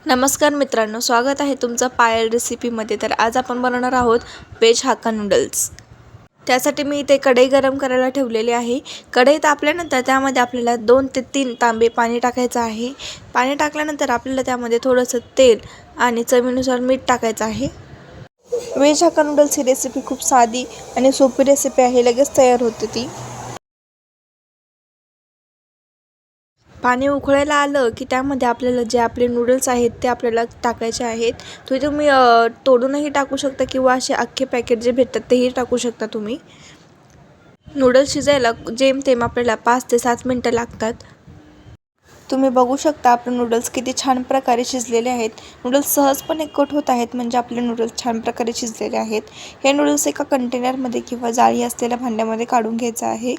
नमस्कार मित्रांनो, स्वागत आहे तुमचं पायल रेसिपीमध्ये। तर आज आपण बनवणार आहोत व्हेज हाक्का नूडल्स। त्यासाठी मी इथे कढई गरम करायला ठेवलेली आहे। कढई तापल्यानंतर त्यामध्ये आपल्याला 2 ते 3 तांबे पाणी टाकायचं आहे। पाणी टाकल्यानंतर आपल्याला त्यामध्ये थोडंसं तेल आणि चवीनुसार मीठ टाकायचं आहे। व्हेज हाक्का नूडल्स ही रेसिपी खूप साधी आणि सोपी रेसिपी आहे, लगेच तयार होते ती। पाणी उकळायला आलं की त्यामध्ये आपल्याला जे आपले नूडल्स आहेत ते आपल्याला टाकायचे आहेत। तुम्ही तोडूनही टाकू शकता किंवा असे अख्खे पॅकेट जे भेटतात तेही टाकू शकता तुम्ही। नूडल्स शिजायला जेमतेम आपल्याला 5 ते 7 मिनिटं लागतात। तुम्ही बघू शकता आपले नूडल्स किती छान प्रकारे शिजलेले आहेत। नूडल्स सहजपणे कट होत आहेत, म्हणजे आपले नूडल्स छान प्रकारे शिजलेले आहेत। हे नूडल्स एका कंटेनरमध्ये किंवा जाळी असलेल्या भांड्यामध्ये काढून घ्यायचं आहे।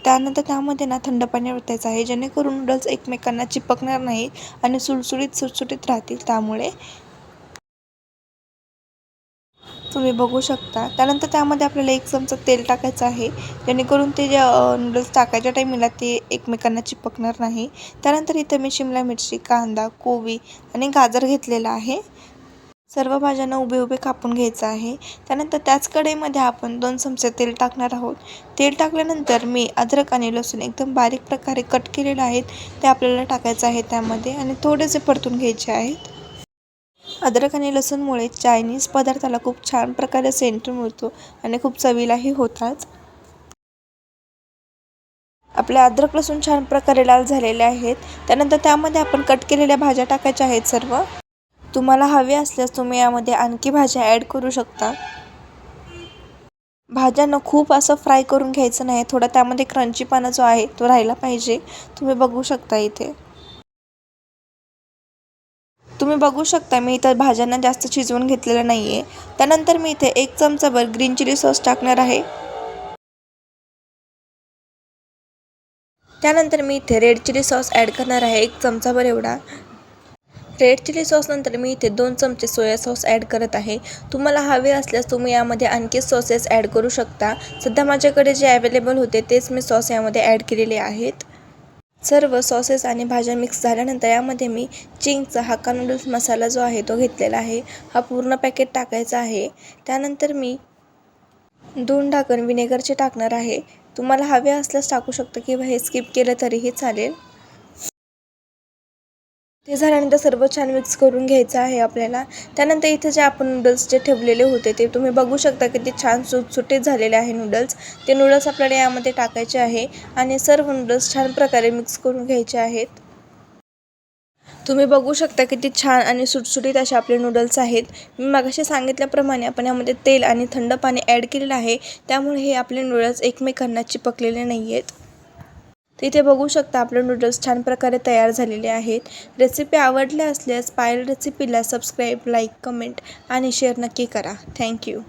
त्यानंतर त्यामध्ये थंड पाणी ओतायचं आहे, जेणेकरून नूडल्स एकमेकांना चिपकणार नाही आणि सुटसुटीत राहतील। त्यामुळे तुम्ही बघू शकता। त्यानंतर त्यामध्ये आपल्याला 1 चमचा तेल टाकायचं आहे, जेणेकरून ते जे नूडल्स टाकायच्या टायमिंगला ते एकमेकांना चिपकणार नाही। त्यानंतर इथे मी शिमला मिरची, कांदा, कोबी आणि गाजर घेतलेला आहे। सर्व भाज्यांना उभे कापून घ्यायचं आहे। त्यानंतर त्याच कढईमध्ये आपण 2 चमचे तेल टाकणार आहोत। तेल टाकल्यानंतर मी अद्रक आणि लसूण एकदम बारीक प्रकारे कट केलेले आहेत, ते आपल्याला टाकायचं आहे त्यामध्ये आणि थोडेसे परतून घ्यायचे आहेत। अद्रक आणि लसूणमुळे चायनीज पदार्थाला खूप छान प्रकारे सेंट मिळतो आणि खूप चवीलाही होतात। आपले अद्रक लसूण छान प्रकारे लाल झालेले आहेत। त्यानंतर त्यामध्ये आपण कट केलेल्या भाज्या टाकायच्या आहेत सर्व। तुम्हाला हवे असल्यास तुम्ही यामध्ये आणखी भाज्या ॲड करू शकता। भाज्यांना खूप असं फ्राय करून घ्यायचं नाही, थोडा त्यामध्ये क्रंचीपणा जो आहे तो राहिला पाहिजे। तुम्ही बघू शकता मी इथं भाज्यांना जास्त शिजवून घेतलेलं नाहीये। त्यानंतर मी इथे 1 चमचाभर ग्रीन चिली सॉस टाकणार आहे। त्यानंतर मी इथे रेड चिली सॉस ॲड करणार आहे, 1 चमचाभर एवढा। रेड चिली सॉस नंतर मी इथे 2 चमचे सोया सॉस ॲड करत आहे। तुम्हाला हवे असल्यास तुम्ही यामध्ये आणखी सॉसेस ॲड करू शकता। सध्या माझ्याकडे जे अवेलेबल होते तेच मी सॉस यामध्ये ॲड केलेले आहेत। सर्व सॉसेस आणि भाज्या मिक्स झाल्यानंतर यामध्ये मी चिंगचा हाक्का नूडल्स मसाला जो आहे तो घेतलेला आहे। हा पूर्ण पॅकेट टाकायचा आहे। त्यानंतर मी 2 ढाकण विनेगरचे टाकणार आहे। तुम्हाला हवे असल्यास टाकू शकता किंवा हे स्किप केलं तरीही चालेल। ते झाल्यानंतर सर्व छान मिक्स करून घ्यायचं आहे आपल्याला। त्यानंतर इथे जे आपण नूडल्स जे ठेवलेले होते ते तुम्ही बघू शकता किती छान सुटसुटीत झालेले आहे नूडल्स। ते नूडल्स आपल्याला यामध्ये टाकायचे आहे आणि सर्व नूडल्स छान प्रकारे मिक्स करून घ्यायचे आहेत। तुम्ही बघू शकता किती छान आणि सुटसुटीत असे आपले नूडल्स आहेत। मी मगाशी सांगितल्याप्रमाणे आपण यामध्ये तेल आणि थंड पाणी ॲड केलेलं आहे, त्यामुळे हे आपले नूडल्स एकमेकांना चिपकलेले नाही आहेत। तिथे बघू शकता आपले नूडल्स छान प्रकारे तयार झालेले आहेत। रेसिपी आवडली असल्यास पायल रेसिपीला सबस्क्राईब, लाईक, कमेंट आणि शेअर नक्की करा। थँक्यू।